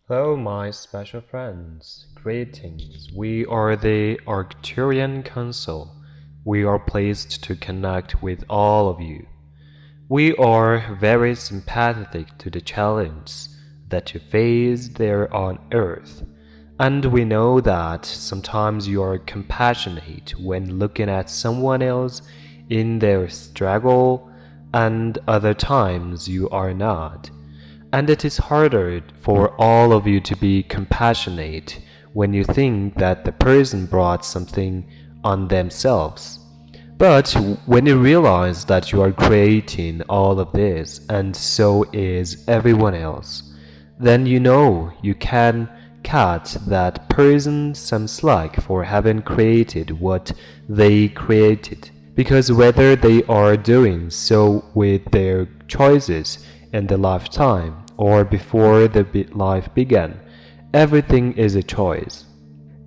Hello, my special friends. Greetings. We are the Arcturian Council. We are pleased to connect with all of you. We are very sympathetic to the challenge that you face there on Earth. And we know that sometimes you are compassionate when looking at someone else in their struggle, and other times you are not. And it is harder for all of you to be compassionate when you think that the person brought something on themselves. But when you realize that you are creating all of this, and so is everyone else, then you know you can cut that person some slack for having created what they created. Because whether they are doing so with their choices in the lifetime or before the life began, everything is a choice.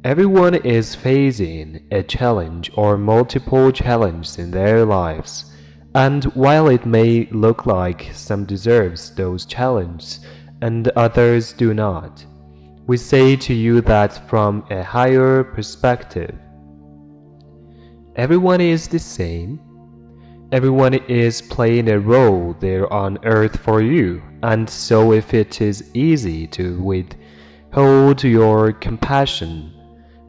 Everyone is facing a challenge or multiple challenges in their lives, and while it may look like some deserves those challenges and others do not, we say to you that from a higher perspective, everyone is the same. Everyone is playing a role there on earth for you, and so if it is easy to withhold your compassion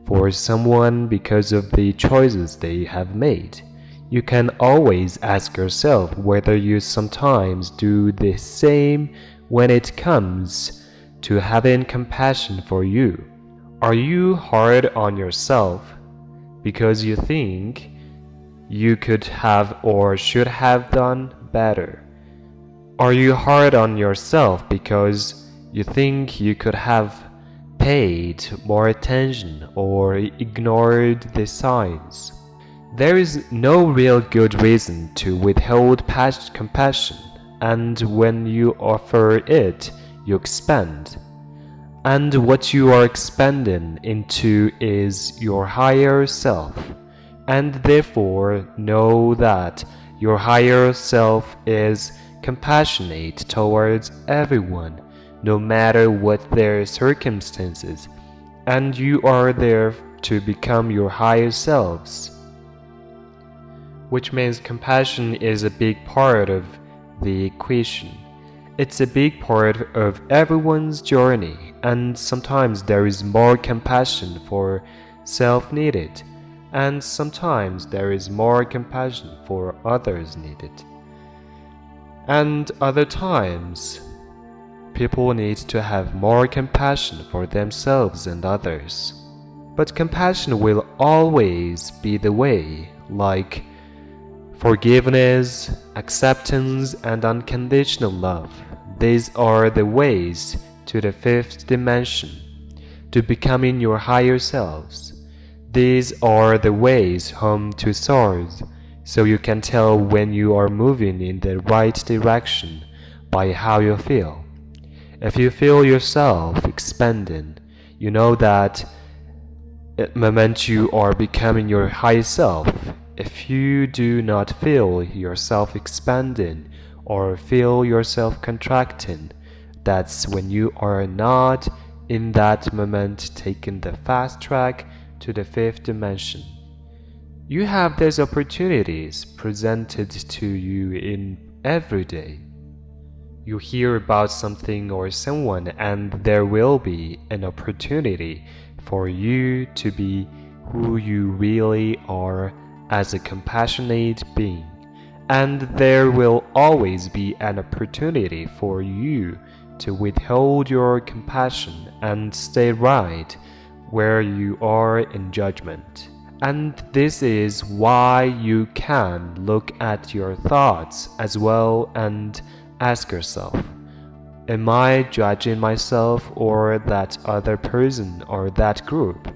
for someone because of the choices they have made, you can always ask yourself whether you sometimes do the same when it comes to having compassion for you. Are you hard on yourself because you think you could have or should have done better? Are you hard on yourself because you think you could have paid more attention or ignored the signs? There is no real good reason to withhold past compassion, and when you offer it, you expand. And what you are expanding into is your higher self. And therefore know that your higher self is compassionate towards everyone, no matter what their circumstances, and you are there to become your higher selves. Which means compassion is a big part of the equation. It's a big part of everyone's journey, and sometimes there is more compassion for self needed, and sometimes there is more compassion for others needed. And other times, people need to have more compassion for themselves and others. But compassion will always be the way, like forgiveness, acceptance, and unconditional love. These are the ways to the fifth dimension, to becoming your higher selves. These are the ways home to source, so you can tell when you are moving in the right direction by how you feel. If you feel yourself expanding, you know that at the moment you are becoming your higher self. If you do not feel yourself expanding or feel yourself contracting, that's when you are not in that moment taking the fast track to the fifth dimension. You have these opportunities presented to you in every day. You hear about something or someone, and there will be an opportunity for you to be who you really are as a compassionate being. And there will always be an opportunity for you to withhold your compassion and stay right where you are in judgment. And this is why you can look at your thoughts as well and ask yourself, am I judging myself or that other person or that group?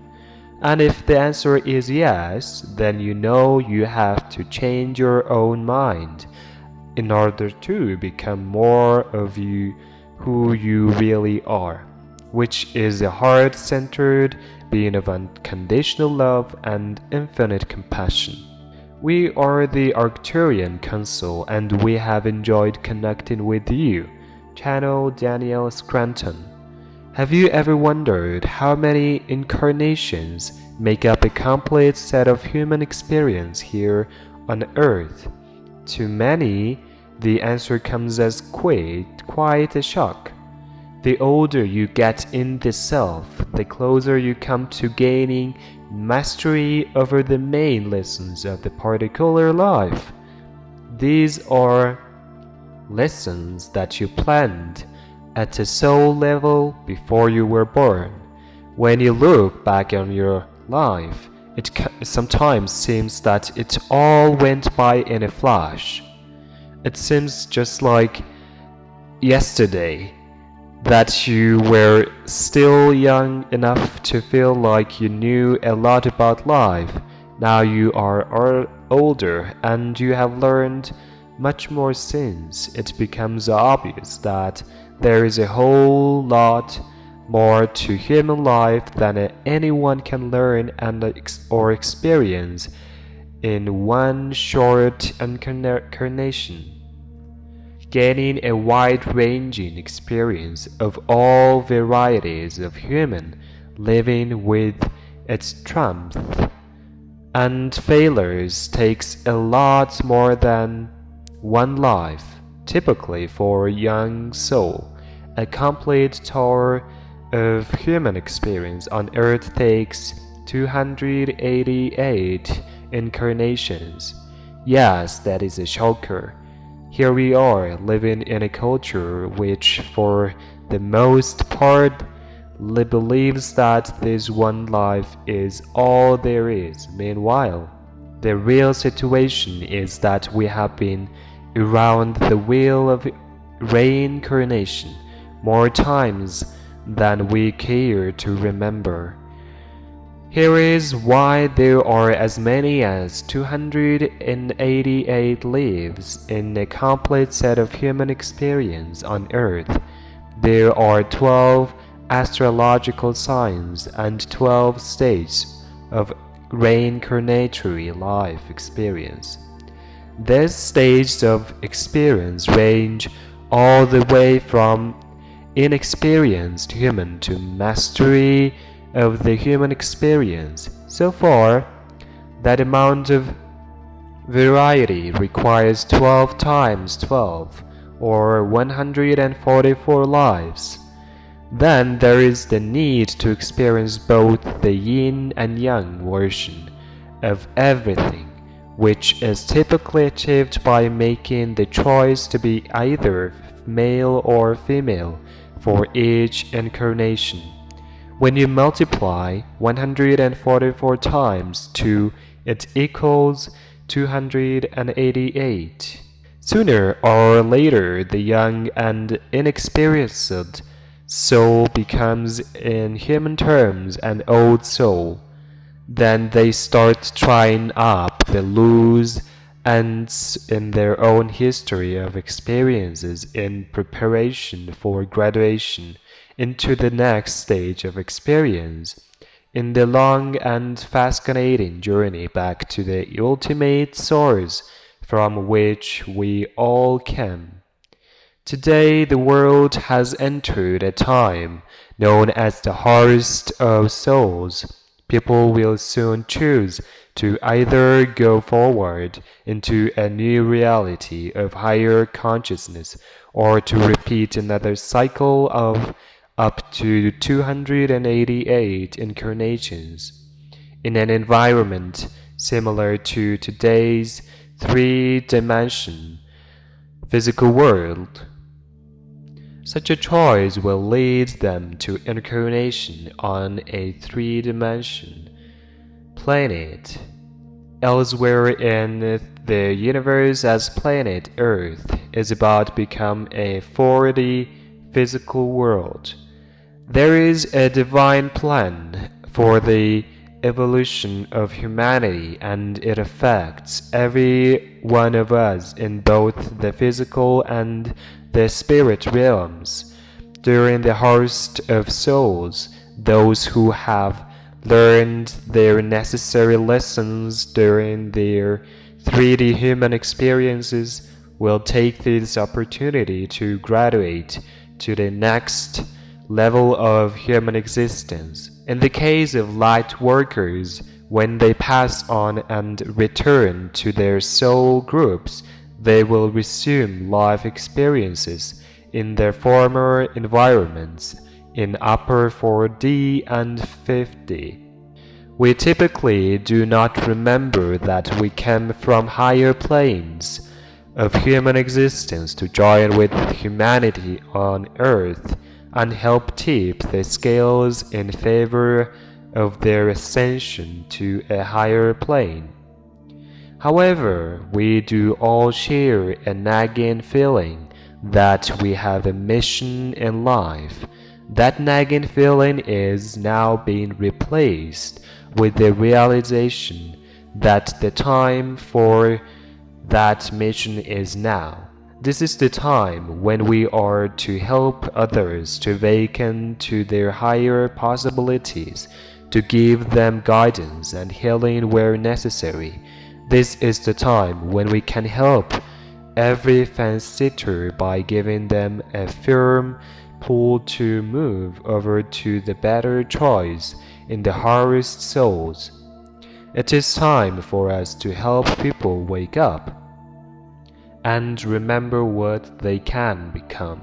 And if the answer is yes, then you know you have to change your own mind in order to become more of you who you really are, which is a heart-centered being of unconditional love and infinite compassion. We are the Arcturian Council, and we have enjoyed connecting with you. Channel Daniel Scranton. Have you ever wondered how many incarnations make up a complete set of human experience here on Earth? To many, the answer comes as quite a shock. The older you get in this self, the closer you come to gaining mastery over the main lessons of the particular life. These are lessons that you planned at a soul level before you were born. When you look back on your life, it sometimes seems that it all went by in a flash. It seems just like yesterday, that you were still young enough to feel like you knew a lot about life. Now you are older and you have learned much more since. It becomes obvious that there is a whole lot more to human life than anyone can learn or experience in one short incarnation. Gaining a wide-ranging experience of all varieties of human living with its triumphs and failures takes a lot more than one life. Typically, for a young soul, a complete tour of human experience on Earth takes 288 incarnations. Yes, that is a shocker. Here we are, living in a culture which, for the most part, believes that this one life is all there is. Meanwhile, the real situation is that we have been around the wheel of reincarnation more times than we care to remember. Here is why there are as many as 288 lives in a complete set of human experience on Earth. There are 12 astrological signs and 12 stages of reincarnatory life experience. These stages of experience range all the way from inexperienced human to mastery of the human experience. So far, that amount of variety requires 12 times 12, or 144 lives. Then there is the need to experience both the yin and yang version of everything, which is typically achieved by making the choice to be either male or female for each incarnation. When you multiply 144 times 2, it equals 288. Sooner or later, the young and inexperienced soul becomes, in human terms, an old soul. Then they start trying up the loose ends in their own history of experiences in preparation for graduation into the next stage of experience, in the long and fascinating journey back to the ultimate source from which we all came. Today, the world has entered a time known as the harvest of souls. People will soon choose to either go forward into a new reality of higher consciousness or to repeat another cycle of up to 288 incarnations in an environment similar to today's three-dimension physical world. Such a choice will lead them to incarnation on a three-dimension planet elsewhere in the universe, as planet Earth is about to become a 4D physical world. There is a divine plan for the evolution of humanity, and it affects every one of us in both the physical and the spirit realms. During the harvest of souls, those who have learned their necessary lessons during their 3D human experiences will take this opportunity to graduate to the next level of human existence. In the case of light workers, when they pass on and return to their soul groups, they will resume life experiences in their former environments in upper 4D and 5D. We typically do not remember that we came from higher planes of human existence to join with humanity on Earth and help tip the scales in favor of their ascension to a higher plane. However, we do all share a nagging feeling that we have a mission in life. That nagging feeling is now being replaced with the realization that the time for that mission is now. This is the time when we are to help others to awaken to their higher possibilities, to give them guidance and healing where necessary. This is the time when we can help every fence-sitter by giving them a firm pull to move over to the better choice in the hardest souls. It is time for us to help people wake up and remember what they can become.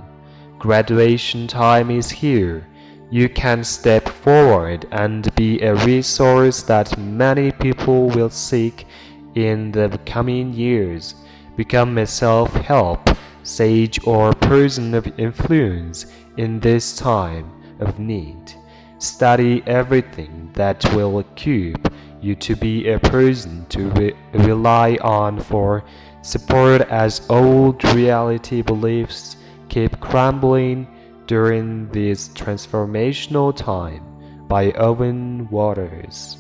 Graduation time is here. You can step forward and be a resource that many people will seek in the coming years. Become a self-help sage or person of influence in this time of need. Study everything that will equip you to be a person to rely on for support as old reality beliefs keep crumbling during this transformational time. By Owen Waters.